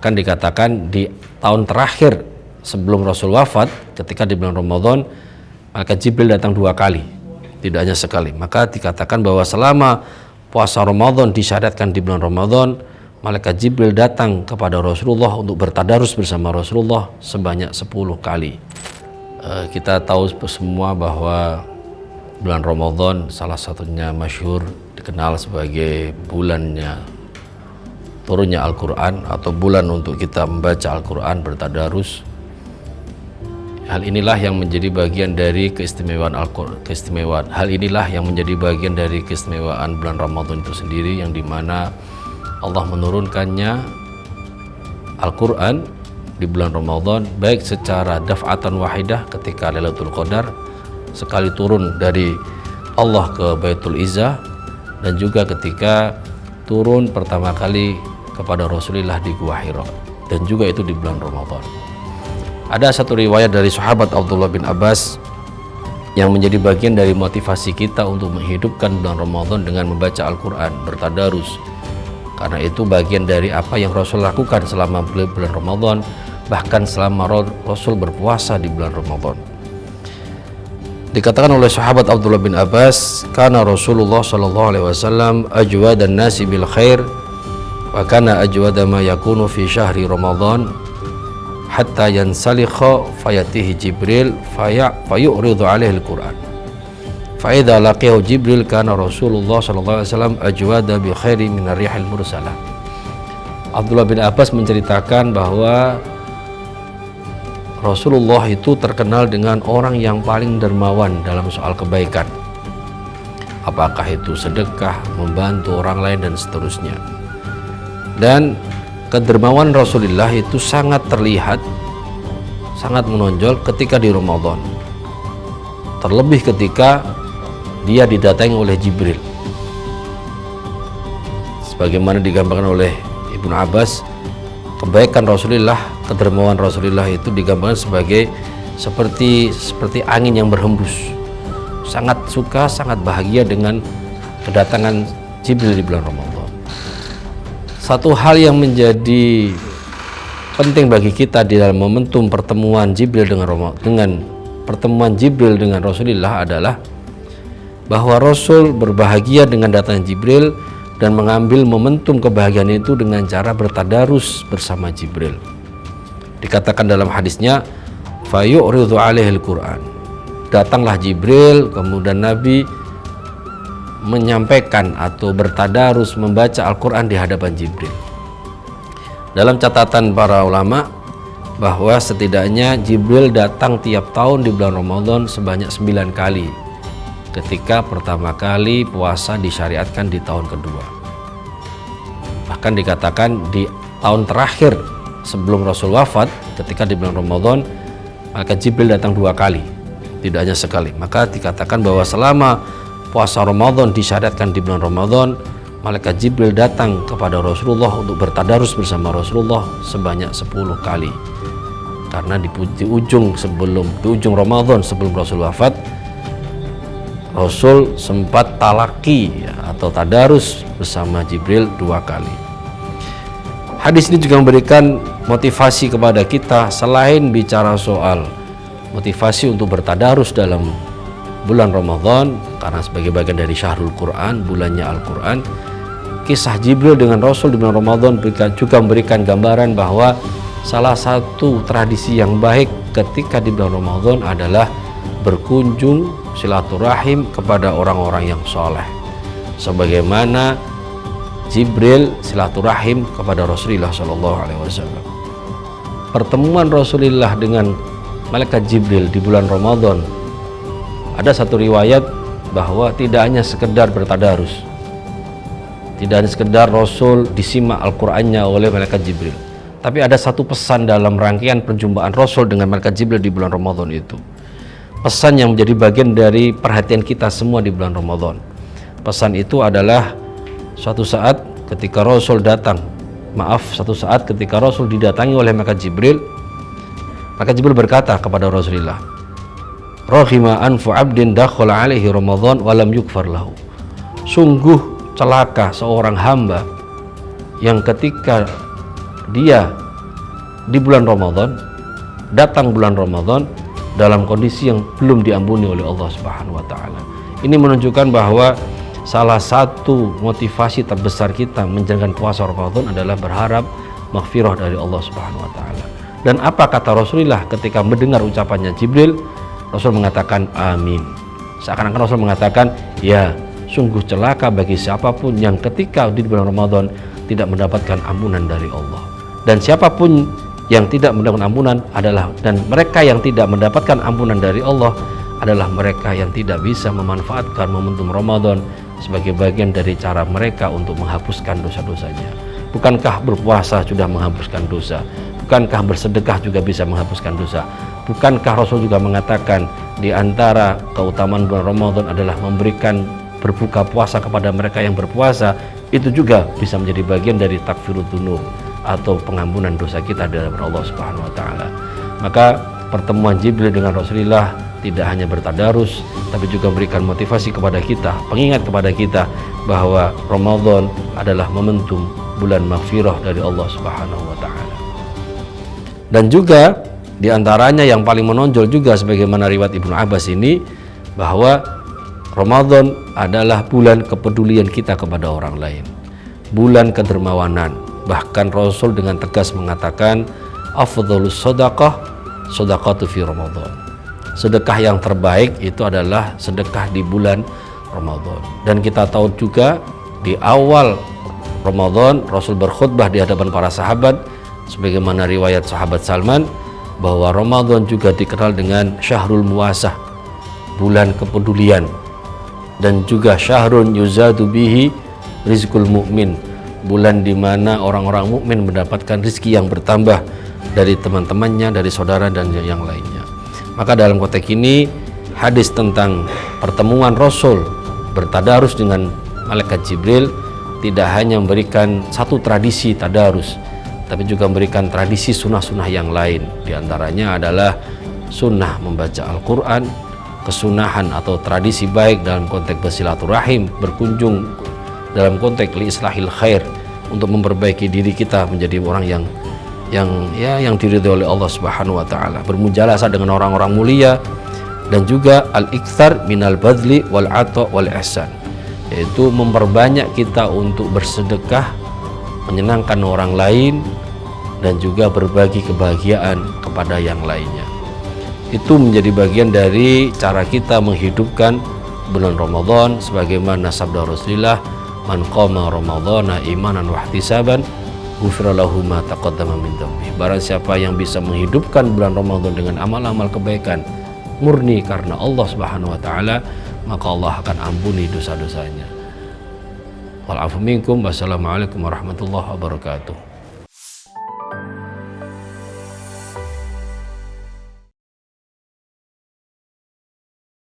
Bahkan dikatakan di tahun terakhir sebelum Rasul wafat, ketika di bulan Ramadan, malaikat Jibril datang 2 kali, tidak hanya sekali. Maka dikatakan bahwa selama puasa Ramadan disyariatkan di bulan Ramadan, malaikat Jibril datang kepada Rasulullah untuk bertadarus bersama Rasulullah sebanyak 10 kali. Kita tahu semua bahwa bulan Ramadan salah satunya masyhur dikenal sebagai bulannya turunnya Al-Quran, atau bulan untuk kita membaca Al-Quran, bertadarus. Hal inilah yang menjadi bagian dari keistimewaan Al-Quran. Hal inilah yang menjadi bagian dari keistimewaan bulan Ramadan itu sendiri, yang dimana Allah menurunkannya Al-Quran di bulan Ramadan, baik secara daf'atan wahidah ketika Lailatul Qadar, sekali turun dari Allah ke Baitul Izzah, dan juga ketika turun pertama kali kepada Rasulullah di Gua Hira, dan juga itu di bulan Ramadan. Ada satu riwayat dari sahabat Abdullah bin Abbas yang menjadi bagian dari motivasi kita untuk menghidupkan bulan Ramadan dengan membaca Al-Quran, bertadarus. Karena itu bagian dari apa yang Rasul lakukan selama bulan Ramadan, bahkan selama Rasul berpuasa di bulan Ramadan. Dikatakan oleh sahabat Abdullah bin Abbas, "Kana Rasulullah sallallahu alaihi wasallam ajwadan nasi bil khair, wa kana ajwada ma yakunu fi syahri Ramadan, hatta yansalikha fayatihi Jibril fayuridu alaihi al-Quran. Fa idza laqiyahu Jibril kana Rasulullah sallallahu alaihi wasallam ajwada bi khairi min ar-rihil mursalah." Abdullah bin Abbas menceritakan bahwa Rasulullah itu terkenal dengan orang yang paling dermawan dalam soal kebaikan, apakah itu sedekah, membantu orang lain, dan seterusnya. Dan kedermawan Rasulullah itu sangat terlihat, sangat menonjol ketika di Ramadan, terlebih ketika dia didatangi oleh Jibril. Sebagaimana digambarkan oleh Ibnu Abbas, kebaikan Rasulullah, kedermawan Rasulullah itu digambarkan sebagai seperti angin yang berhembus. Sangat suka, sangat bahagia dengan kedatangan Jibril di bulan Ramadan. Satu hal yang menjadi penting bagi kita di dalam momentum pertemuan Jibril dengan Rasulullah adalah bahwa Rasul berbahagia dengan datang Jibril dan mengambil momentum kebahagiaan itu dengan cara bertadarus bersama Jibril. Dikatakan dalam hadisnya, fayuridu alaihil Quran. Datanglah Jibril, kemudian Nabi menyampaikan atau bertadarus membaca Al-Quran di hadapan Jibril. Dalam catatan para ulama, bahwa setidaknya Jibril datang tiap tahun di bulan Ramadan sebanyak 9 kali, ketika pertama kali puasa disyariatkan di tahun kedua. Bahkan dikatakan di tahun terakhir sebelum Rasul wafat, ketika di bulan Ramadan, malaikat Jibril datang 2 kali, tidak hanya sekali. Maka dikatakan bahwa selama puasa Ramadan disyariatkan di bulan Ramadan, malaikat Jibril datang kepada Rasulullah untuk bertadarus bersama Rasulullah sebanyak 10 kali. Karena di ujung Ramadan sebelum Rasul wafat, Rasul sempat talaki atau tadarus bersama Jibril 2 kali. Hadis ini juga memberikan motivasi kepada kita, selain bicara soal motivasi untuk bertadarus dalam bulan Ramadan, karena sebagai bagian dari Syahrul Quran, bulannya Al-Quran. Kisah Jibril dengan Rasul di bulan Ramadan juga memberikan gambaran bahwa salah satu tradisi yang baik ketika di bulan Ramadan adalah berkunjung silaturahim kepada orang-orang yang soleh, sebagaimana Jibril silaturahim kepada Rasulullah SAW. Pertemuan Rasulullah dengan malaikat Jibril di bulan Ramadan, ada satu riwayat bahwa tidak hanya sekedar bertadarus, tidak hanya sekedar Rasul disimak Al-Qur'annya oleh malaikat Jibril, tapi ada satu pesan dalam rangkaian perjumpaan Rasul dengan malaikat Jibril di bulan Ramadan itu. Pesan yang menjadi bagian dari perhatian kita semua di bulan Ramadan. Pesan itu adalah suatu saat ketika Rasul didatangi oleh malaikat Jibril, maka Jibril berkata kepada Rasulullah, "Rahima anfu 'abdin dakhala 'alaihi Ramadan wa lam yukfar lahu." Sungguh celaka seorang hamba yang ketika dia di bulan Ramadan, datang bulan Ramadan dalam kondisi yang belum diampuni oleh Allah Subhanahu wa taala. Ini menunjukkan bahwa salah satu motivasi terbesar kita menjalankan puasa Ramadan adalah berharap maghfirah dari Allah Subhanahu wa taala. Dan apa kata Rasulullah ketika mendengar ucapannya Jibril? Rasul mengatakan amin. Seakan-akan Rasul mengatakan, ya, sungguh celaka bagi siapapun yang ketika di bulan Ramadan tidak mendapatkan ampunan dari Allah. Dan siapapun yang tidak mendapatkan ampunan adalah, dan mereka yang tidak mendapatkan ampunan dari Allah adalah mereka yang tidak bisa memanfaatkan momentum Ramadan sebagai bagian dari cara mereka untuk menghapuskan dosa-dosanya. Bukankah berpuasa sudah menghapuskan dosa? Bukankah bersedekah juga bisa menghapuskan dosa? Bukankah Rasul juga mengatakan di antara keutamaan bulan Ramadan adalah memberikan berbuka puasa kepada mereka yang berpuasa, itu juga bisa menjadi bagian dari takfirud dzunub atau pengampunan dosa kita dari Allah Subhanahu wa taala. Maka pertemuan Jibril dengan Rasulullah tidak hanya bertadarus, tapi juga memberikan motivasi kepada kita, pengingat kepada kita bahwa Ramadan adalah momentum bulan maghfirah dari Allah Subhanahu wa taala. Dan juga diantaranya yang paling menonjol juga sebagaimana riwayat Ibnu Abbas ini, bahwa Ramadan adalah bulan kepedulian kita kepada orang lain, bulan kedermawanan. Bahkan Rasul dengan tegas mengatakan afdhalus shadaqah shadaqatu fi Ramadan. Sedekah yang terbaik itu adalah sedekah di bulan Ramadan. Dan kita tahu juga di awal Ramadan Rasul berkhutbah di hadapan para sahabat, sebagaimana riwayat sahabat Salman, bahwa Ramadan juga dikenal dengan syahrul muasah, bulan kepedulian, dan juga syahrun yuzadu bihi rizqul mu'min, bulan di mana orang-orang mukmin mendapatkan rezeki yang bertambah dari teman-temannya, dari saudara dan yang lainnya. Maka dalam konteks ini hadis tentang pertemuan Rasul bertadarus dengan malaikat Jibril tidak hanya memberikan satu tradisi tadarus, tapi juga memberikan tradisi sunnah-sunnah yang lain. Di antaranya adalah sunnah membaca Al-Quran, kesunahan atau tradisi baik dalam konteks bersilaturahim, berkunjung dalam konteks liislahil khair, untuk memperbaiki diri kita menjadi orang yang diridhoi oleh Allah Subhanahu wa taala, bermujalasah dengan orang-orang mulia, dan juga al-iktsar minal badli wal ata wal ihsan, yaitu memperbanyak kita untuk bersedekah, menyenangkan orang lain, dan juga berbagi kebahagiaan kepada yang lainnya. Itu menjadi bagian dari cara kita menghidupkan bulan Ramadan, sebagaimana sabda Rasulullah, man qama ramadhana imanan wa ihtisaban ghufira lahu ma taqaddama min dhanbi. Barang siapa yang bisa menghidupkan bulan Ramadan dengan amal-amal kebaikan murni karena Allah Subhanahu wa taala, maka Allah akan ampuni dosa-dosanya. Wal afu minkum. Wassalamualaikum warahmatullahi wabarakatuh.